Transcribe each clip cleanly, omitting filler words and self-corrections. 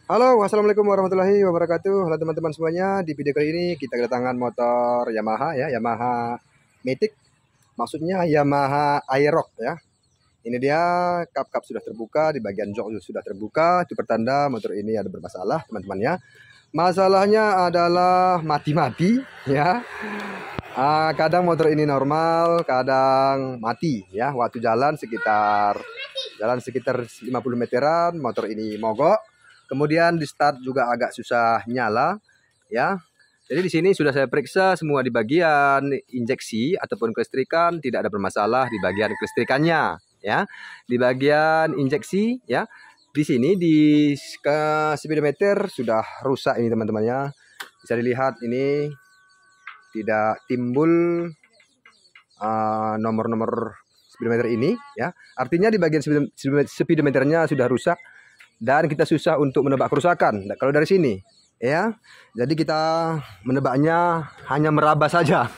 Halo, wassalamualaikum warahmatullahi wabarakatuh. Halo teman-teman semuanya. Di video kali ini kita kedatangan motor Yamaha ya, Yamaha Matic. Maksudnya Yamaha Aerox ya. Ini dia kap-kap sudah terbuka, di bagian jok sudah terbuka. Itu pertanda motor ini ada bermasalah, teman-teman ya. Masalahnya adalah mati-mati ya. Kadang motor ini normal, kadang mati ya. Waktu jalan sekitar 50 meteran, motor ini mogok. Kemudian di start juga agak susah nyala ya. Jadi di sini sudah saya periksa semua di bagian injeksi ataupun kelistrikan tidak ada bermasalah di bagian kelistrikannya ya. Di bagian injeksi ya. Di sini di speedometer sudah rusak ini teman-teman ya. Bisa dilihat ini tidak timbul nomor-nomor speedometer ini ya. Artinya di bagian speedometernya sudah rusak. Dan kita susah untuk menebak kerusakan kalau dari sini ya. Jadi kita menebaknya hanya meraba saja.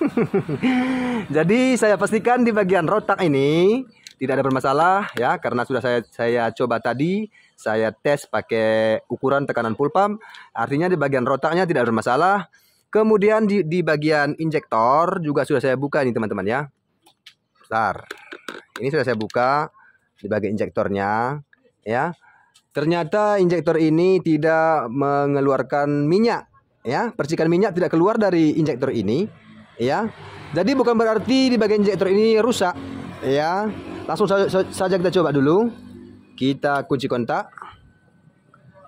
Jadi saya pastikan di bagian rotak ini tidak ada bermasalah ya, karena sudah saya coba tadi, saya tes pakai ukuran tekanan full pump. Artinya di bagian rotaknya tidak ada bermasalah. Kemudian di bagian injektor juga sudah saya buka ini teman-teman ya. Bentar. Ini sudah saya buka di bagian injektornya ya. Ternyata injektor ini tidak mengeluarkan minyak ya, percikan minyak tidak keluar dari injektor ini ya. Jadi bukan berarti di bagian injektor ini rusak ya. Langsung saja kita coba dulu. Kita kunci kontak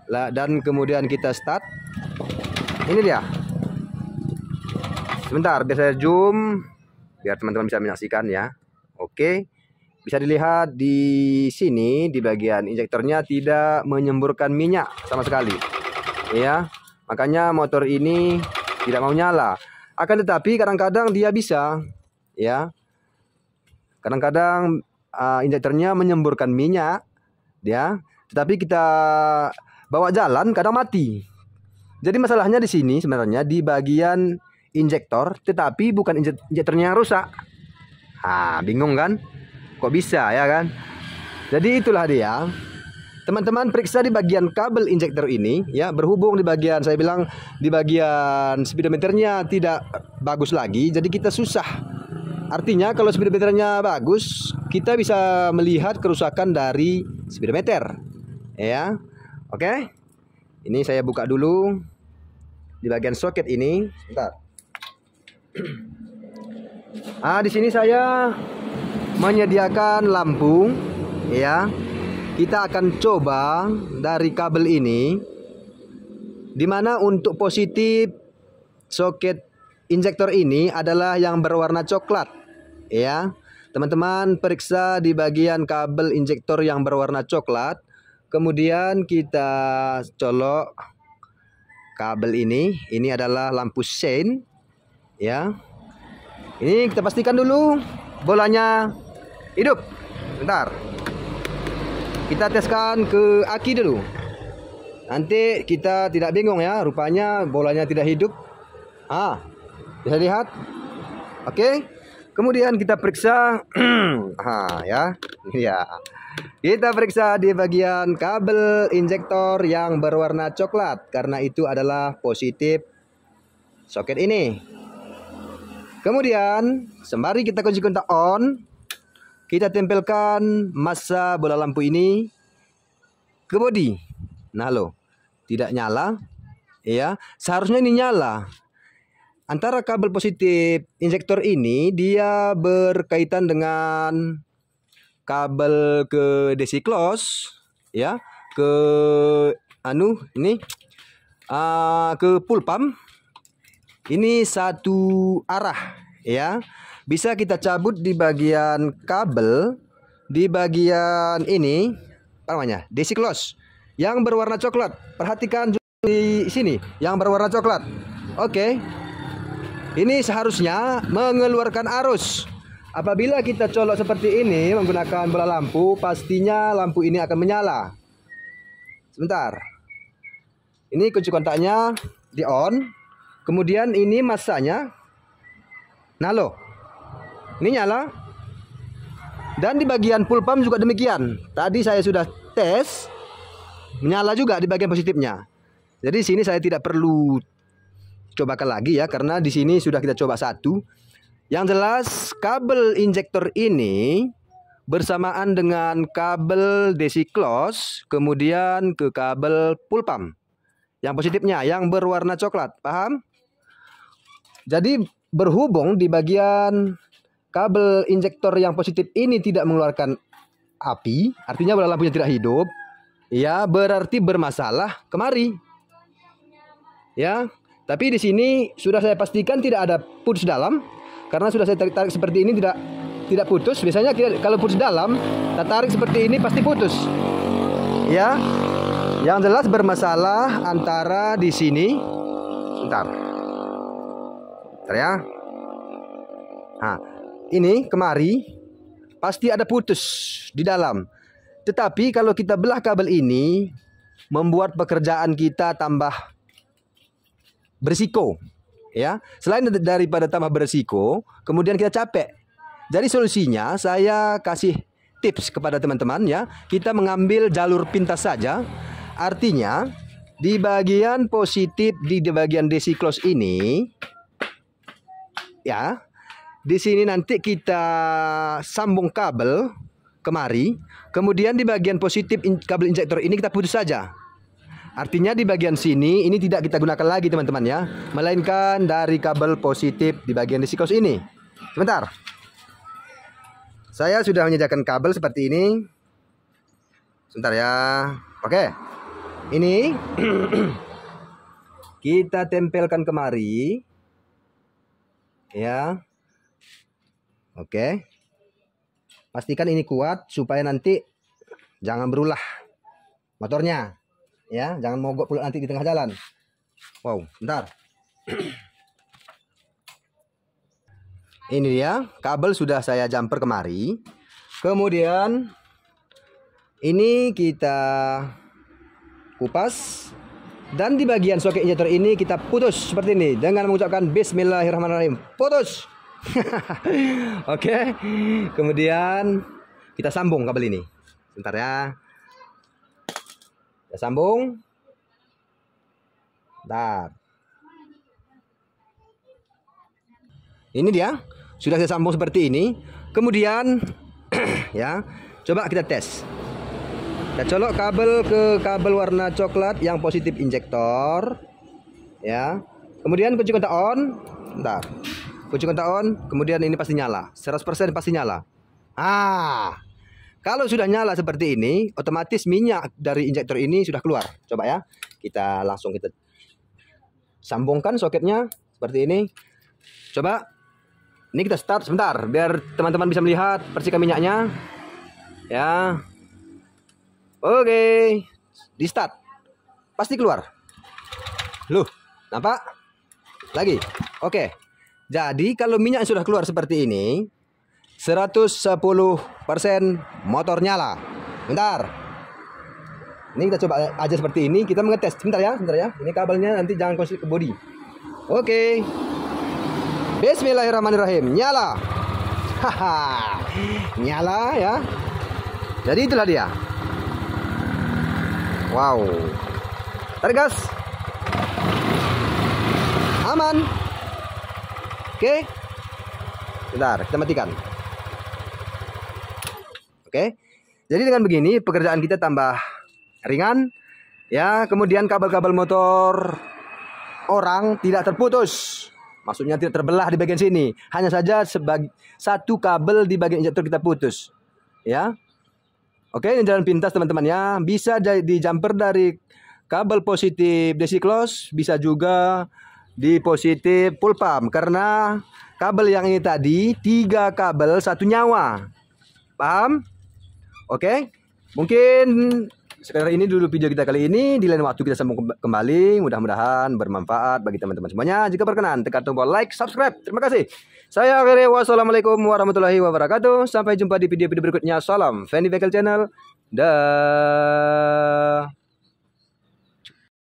dan kemudian kita start. Ini dia. Sebentar biar saya zoom biar teman-teman bisa menyaksikan ya. Oke. Bisa dilihat di sini di bagian injektornya tidak menyemburkan minyak sama sekali. Ya. Makanya motor ini tidak mau nyala. Akan tetapi kadang-kadang dia bisa ya. Kadang-kadang injektornya menyemburkan minyak ya. Tetapi kita bawa jalan kadang mati. Jadi masalahnya di sini sebenarnya di bagian injektor, tetapi bukan injektornya yang rusak. Bingung kan? Kok bisa ya kan? Jadi itulah dia. Teman-teman periksa di bagian kabel injektor ini ya, berhubung di bagian saya bilang di bagian speedometernya tidak bagus lagi, jadi kita susah. Artinya kalau speedometernya bagus, kita bisa melihat kerusakan dari speedometer. Ya. Oke. Ini saya buka dulu di bagian soket ini. Sebentar. Di sini saya menyediakan lampu ya. Kita akan coba dari kabel ini, dimana untuk positif soket injektor ini adalah yang berwarna coklat ya. Teman-teman periksa di bagian kabel injektor yang berwarna coklat. Kemudian kita colok kabel ini adalah lampu sein ya. Ini kita pastikan dulu bolanya hidup. Bentar. Kita teskan ke aki dulu. Nanti kita tidak bingung ya. Rupanya bolanya tidak hidup. Bisa lihat. Oke. Kemudian kita periksa. Ya. Kita periksa di bagian kabel injektor yang berwarna coklat. Karena itu adalah positif soket ini. Kemudian sembari kita kunci kontak on, kita tempelkan massa bola lampu ini ke bodi. Nah loh, tidak nyala ya. Seharusnya ini nyala. Antara kabel positif injektor ini dia berkaitan dengan kabel ke DC close ya, ke ini ke full pump. Ini satu arah ya. Bisa kita cabut di bagian kabel, di bagian ini apa namanya? DC close yang berwarna coklat. Perhatikan di sini yang berwarna coklat. Oke. Ini seharusnya mengeluarkan arus. Apabila kita colok seperti ini menggunakan bola lampu, pastinya lampu ini akan menyala. Sebentar. Ini kunci kontaknya di on. Kemudian ini massanya. Nah loh. Ini nyala. Dan di bagian full pump juga demikian. Tadi saya sudah tes. menyala juga di bagian positifnya. Jadi sini saya tidak perlu cobakan lagi ya, karena di sini sudah kita coba satu. Yang jelas kabel injektor ini bersamaan dengan kabel DC close, kemudian ke kabel pull pump. Yang positifnya yang berwarna coklat, paham? Jadi berhubung di bagian kabel injektor yang positif ini tidak mengeluarkan api, artinya bola lampunya tidak hidup, ya berarti bermasalah kemari. Ya, tapi di sini sudah saya pastikan tidak ada putus dalam, karena sudah saya tarik seperti ini tidak putus. Biasanya kalau putus dalam, kita tarik seperti ini pasti putus. Ya, yang jelas bermasalah antara di sini. Bentar ya. Nah, ini kemari pasti ada putus di dalam. Tetapi kalau kita belah kabel ini, membuat pekerjaan kita tambah berisiko. Ya, selain daripada tambah berisiko, kemudian kita capek. Jadi solusinya saya kasih tips kepada teman-teman ya. Kita mengambil jalur pintas saja. Artinya di bagian positif di bagian DC close ini, ya, di sini nanti kita sambung kabel kemari. Kemudian di bagian positif kabel injektor ini kita putus saja. Artinya di bagian sini ini tidak kita gunakan lagi teman-teman ya, melainkan dari kabel positif di bagian DC close ini. Sebentar. Saya sudah menyediakan kabel seperti ini. Sebentar ya. Oke. Ini kita tempelkan kemari. Ya. Oke. Pastikan ini kuat supaya nanti jangan berulah motornya. Ya, jangan mogok pula nanti di tengah jalan. Wow, bentar. Ini dia, kabel sudah saya jumper kemari. Kemudian ini kita kupas. Dan di bagian soket injektor ini kita putus seperti ini dengan mengucapkan Bismillahirrahmanirrahim. Putus. Oke. Kemudian kita sambung kabel ini. Bentar ya. Kita sambung. Bentar. Ini dia. Sudah saya sambung seperti ini. Kemudian ya, coba kita tes. Kita colok kabel ke kabel warna coklat yang positif injektor. Ya. Kemudian kunci kontak on. Bentar. Kunci kontak on, kemudian ini pasti nyala. 100% pasti nyala. Kalau sudah nyala seperti ini, otomatis minyak dari injektor ini sudah keluar. Coba ya. Kita langsung sambungkan soketnya seperti ini. Coba. Ini kita start sebentar biar teman-teman bisa melihat percikan minyaknya. Ya. Oke. Di start. Pasti keluar. Loh, nampak? Lagi. Oke. Jadi kalau minyak sudah keluar seperti ini, 110% motor nyala. Bentar. Ini kita coba aja seperti ini, kita mengetes. Bentar ya. Ini kabelnya nanti jangan konslet ke bodi. Oke. Bismillahirrahmanirrahim. Nyala. Haha. Nyala ya. Jadi itulah dia. Wow. Tarik gas. Aman. Oke. Bentar, kita matikan. Oke. Jadi dengan begini pekerjaan kita tambah ringan. Ya, kemudian kabel-kabel motor orang tidak terputus. Maksudnya tidak terbelah di bagian sini. Hanya saja satu kabel di bagian injektor kita putus. Ya. Oke, ini jalan pintas teman-teman ya. Bisa di jumper dari kabel positif DC close, bisa juga di positif pull pump. Karena kabel yang ini tadi 3 kabel 1 nyawa. Paham? Oke. Mungkin sekarang ini dulu video kita kali ini. Di lain waktu kita sambung kembali. Mudah-mudahan bermanfaat bagi teman-teman semuanya. Jika berkenan, tekan tombol like, subscribe. Terima kasih. Saya akhiri. Wassalamualaikum warahmatullahi wabarakatuh. Sampai jumpa di video-video berikutnya. Salam Fendi Vehicle Channel. Dah.